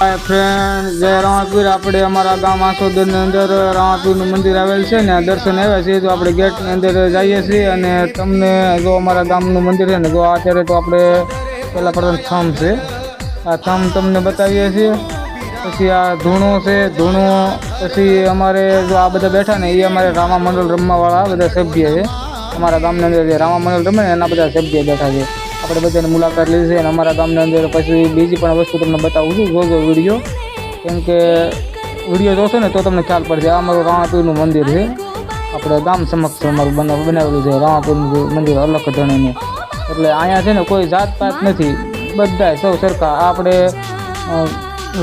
હાય friend, જય રામાપીર। આપણે અમારા ગામ આસોદરની અંદર રામાપીરનું મંદિર આવેલ છે ને દર્શન આવ્યા છીએ, તો આપણે ગેટની અંદર જઈએ છીએ અને તમને જો અમારા ગામનું મંદિર છે ને જો અત્યારે તો આપણે પહેલાં પ્રથમ થંભ છે, આ થંભ તમને બતાવીએ છીએ। પછી આ ધૂણું છે, ધૂણું પછી અમારે જો આ બધા બેઠા ને એ અમારે રામા મંડળ રમવાવાળા બધા સભ્ય છે। અમારા ગામની અંદર જે રામા મંડળ રમે ને એના બધા સભ્ય બેઠા છે, આપણે બધાની મુલાકાત લીધી છે। અને અમારા ગામની અંદર પછી બીજી પણ વસ્તુ તમને બતાવું છું, જોજો વિડીયો, કેમ કે વિડીયો જોશો ને તો તમને ખ્યાલ પડશે। આ અમારું રામાપીરનું મંદિર છે, આપણે ગામ સમક્ષ અમારું બનાવેલું છે રામાપીરનું મંદિર અલખ ધણીનું। એટલે અહીંયા છે ને કોઈ જાતપાત નથી, બધા સૌ સરખા। આપણે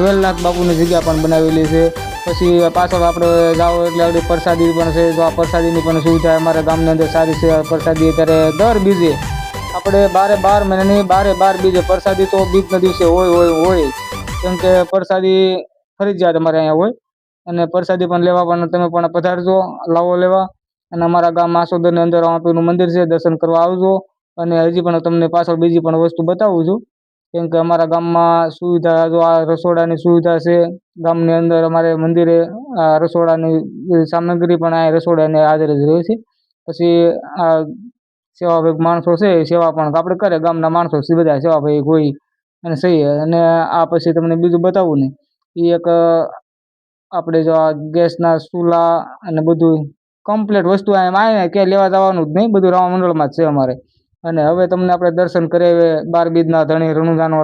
વેલનાથ બાપુની જગ્યા પણ બનાવેલી છે। પછી પાછળ આપણે જાઓ એટલે આગળ પ્રસાદી પણ છે, તો આ પ્રસાદીની પણ સુવિધા અમારા ગામની અંદર સારી છે। પ્રસાદી અત્યારે દર બીજે આપણે 12 મહિનાની 12 બીજે પ્રસાદી તો બીજના દિવસે હોય, કેમ કે પ્રસાદી ફરજિયાત અમારે અહીંયા હોય। અને પ્રસાદી પણ લેવા પણ તમે પણ પધારજો, લાવો લેવા। અને અમારા ગામ આસોદરની અંદર રામાપીરનું મંદિર છે, દર્શન કરવા આવજો। અને હજી પણ તમને પાછળ બીજી પણ વસ્તુ બતાવું છું, કેમ કે અમારા ગામમાં સુવિધા જો આ રસોડાની સુવિધા છે ગામની અંદર। અમારે મંદિરે આ રસોડાની સામગ્રી પણ આ રસોડાની હાજર જ રહે છે। પછી આ સેવાભાવી માણસો છે, સેવા પણ આપણે કરે, ગામના માણસો બધા સેવાભાવી હોય અને સહી। અને આ પછી તમને બીજું બતાવું ને એ એક આપણે જો આ ગેસના ચૂલા અને બધું કમ્પ્લીટ વસ્તુ આવીને ક્યાંય લેવા જવાનું જ નહીં, બધું રામા મંડળમાં જ છે અમારે। અને હવે તમને આપણે દર્શન કરાવીએ 12 બીજના ધણી રણુજાનો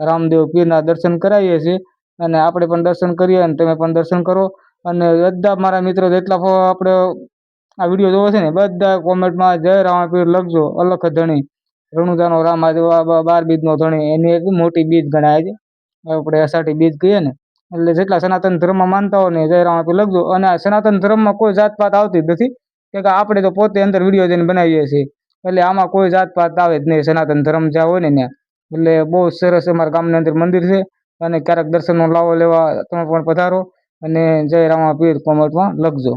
રામદેવ પીરના દર્શન કરાવીએ છીએ। અને આપણે પણ દર્શન કરીએ અને તમે પણ દર્શન કરો। અને બધા મારા મિત્રો જેટલા આપણે આ વિડીયો જોવો છે ને બધા કોમેન્ટમાં જય રામાપીર લખજો, અલખ ધણી રણુજાનો રામ, આજે 12 બીજનો ધણી, એની એક મોટી બીજ ગણાય છે, આપણે અષાઢી બીજ કહીએ ને। એટલે જેટલા સનાતન ધર્મમાં માનતા હોય ને જય રામાપીર લખજો। અને આ સનાતન ધર્મમાં કોઈ જાતપાત આવતી જ નથી, કે આપણે તો પોતે અંદર વિડીયો જઈને બનાવીએ છીએ, એટલે આમાં કોઈ જાતપાત આવે જ નહીં, સનાતન ધર્મ જ્યાં હોય ને ત્યાં। એટલે બહુ સરસ અમારા ગામની અંદર મંદિર છે। અને ક્યારેક દર્શનનો લાવો લેવા તમે પણ પધારો અને જય રામાપીર કોમેન્ટમાં લખજો।